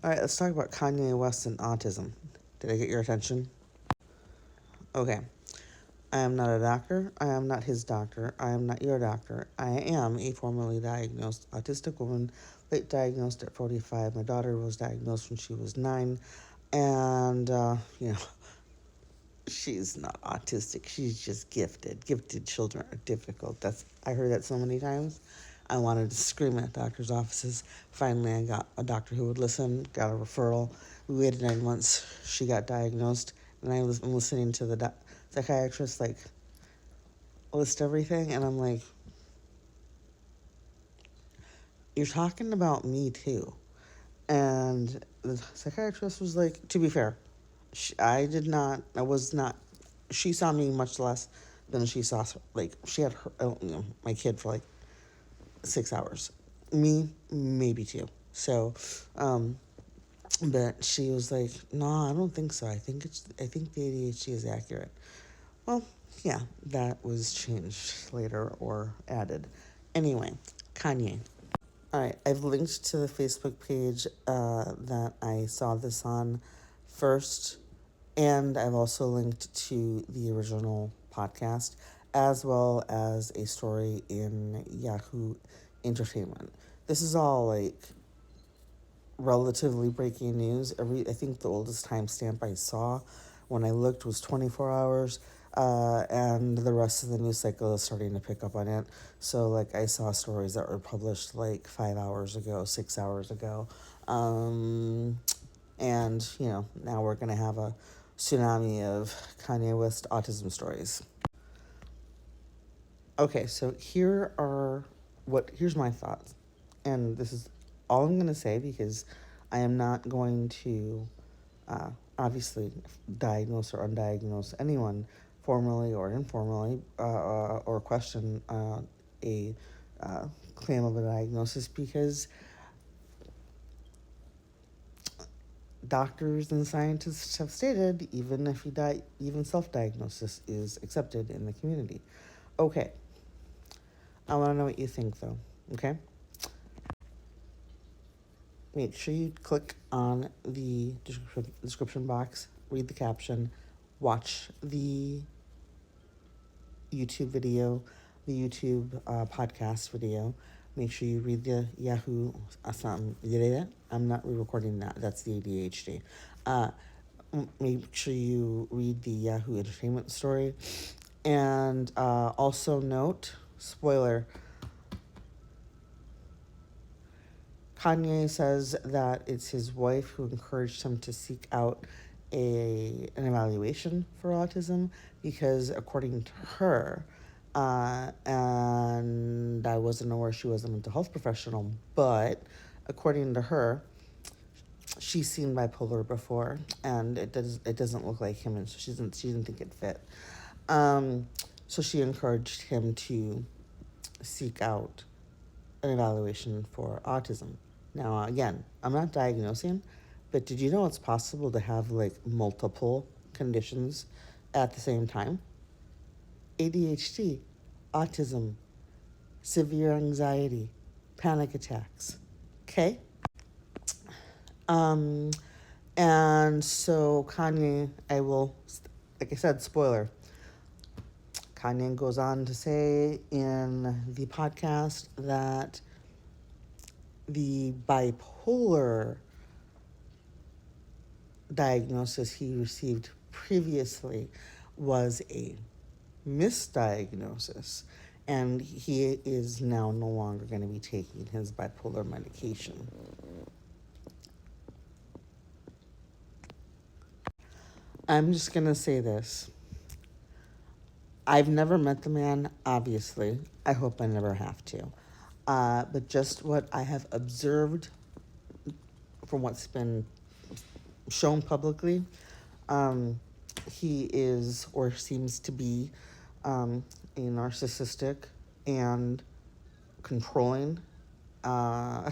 All right, let's talk about Kanye West and autism. Did I get your attention? Okay. I am not a doctor. I am not his doctor. I am not your doctor. I am a formerly diagnosed autistic woman, late diagnosed at 45. My daughter was diagnosed when she was 9. And, she's not autistic. She's just gifted. Gifted children are difficult. I heard that so many times. I wanted to scream at doctors' offices. Finally, I got a doctor who would listen, got a referral. We waited 9 months. She got diagnosed. And I'm listening to the psychiatrist, like, list everything. And I'm like, you're talking about me, too. And the psychiatrist was like, to be fair, I was not, she saw me much less than she saw, like, she had my kid for like 6 hours. Me, maybe 2. So, but she was like, no, I don't think so. I think the ADHD is accurate. Well, yeah, that was changed later or added. Anyway, Kanye. All right, I've linked to the Facebook page that I saw this on first, and I've also linked to the original podcast, as well as a story in Yahoo Entertainment. This is all like relatively breaking news. I think the oldest timestamp I saw when I looked was 24 hours, and the rest of the news cycle is starting to pick up on it. So, like, I saw stories that were published like 5 hours ago, 6 hours ago, and now we're gonna have a tsunami of Kanye West autism stories. Okay, so here's my thoughts, and this is all I'm gonna say because I am not going to obviously diagnose or undiagnose anyone formally or informally or question a claim of a diagnosis because doctors and scientists have stated even self-diagnosis is accepted in the community. Okay, I want to know what you think though. Okay, make sure you click on the description box, read the caption, watch the YouTube video, the YouTube podcast video. Make sure you read the Yahoo. I'm not re-recording that. That's the ADHD. Uh, Make sure you read the Yahoo Entertainment story, and also note, spoiler. Kanye says that it's his wife who encouraged him to seek out an evaluation for autism because, according to her, and I wasn't aware she was a mental health professional, but according to her, she's seen bipolar before, and it doesn't look like him, and so she didn't think it fit. So she encouraged him to seek out an evaluation for autism. Now, again, I'm not diagnosing, but did you know it's possible to have like multiple conditions at the same time? ADHD, autism, severe anxiety, panic attacks. Okay? Um, and so Kanye, like I said, spoiler. Kanye goes on to say in the podcast that the bipolar diagnosis he received previously was a misdiagnosis, and he is now no longer going to be taking his bipolar medication. I'm just going to say this. I've never met the man, obviously. I hope I never have to. But just what I have observed from what's been shown publicly, he is or seems to be a narcissistic and controlling, uh,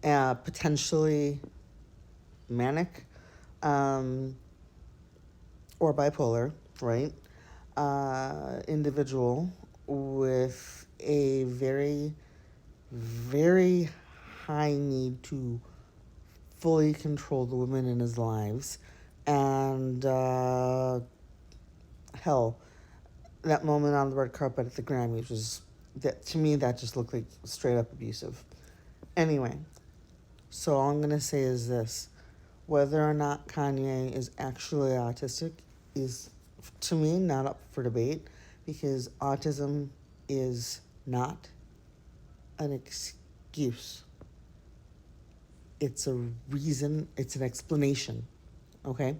potentially manic, um, or bipolar, right? Individual with a very, very high need to fully control the women in his lives. And hell, that moment on the red carpet at the Grammys was, that to me, that just looked like straight up abusive. Anyway, so all I'm gonna say is this: whether or not Kanye is actually autistic is, to me, not up for debate, because autism is not an excuse. It's a reason, it's an explanation, okay?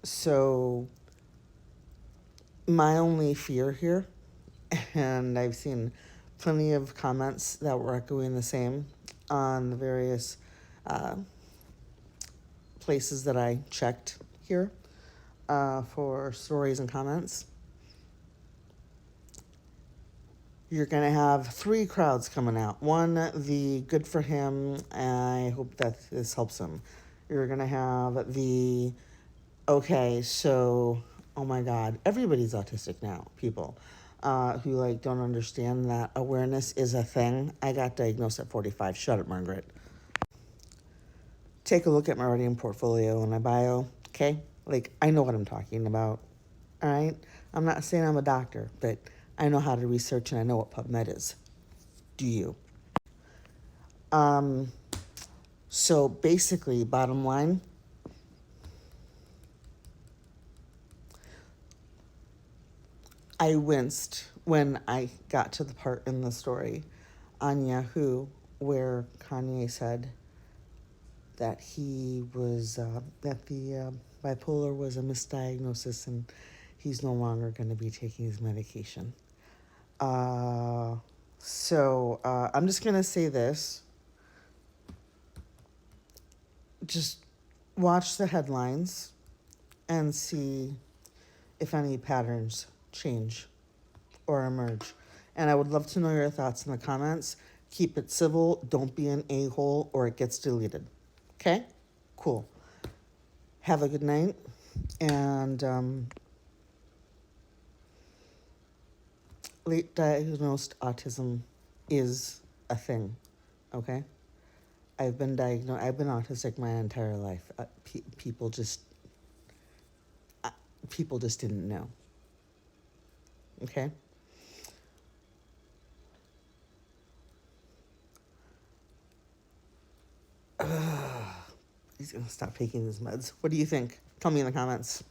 So, my only fear here, and I've seen plenty of comments that were echoing the same on the various uh, places that I checked here for stories and comments. You're going to have three crowds coming out. One, the good for him, I hope that this helps him. You're going to have the, okay, so, oh my God, everybody's autistic now, people who like don't understand that awareness is a thing. I got diagnosed at 45. Shut up, Margaret. Take a look at my writing portfolio and my bio, okay? Like, I know what I'm talking about, all right? I'm not saying I'm a doctor, but I know how to research and I know what PubMed is. Do you? Um, so basically, bottom line, I winced when I got to the part in the story on Yahoo where Kanye said that he was, that the bipolar was a misdiagnosis and he's no longer going to be taking his medication. Uh, so I'm just going to say this. Just watch the headlines and see if any patterns change or emerge. And I would love to know your thoughts in the comments. Keep it civil. Don't be an a-hole or it gets deleted. Okay? Cool. Have a good night. And late diagnosed autism is a thing. Okay? I've been diagnosed. I've been autistic my entire life. People just didn't know. Okay? He's gonna stop taking his meds. What do you think? Tell me in the comments.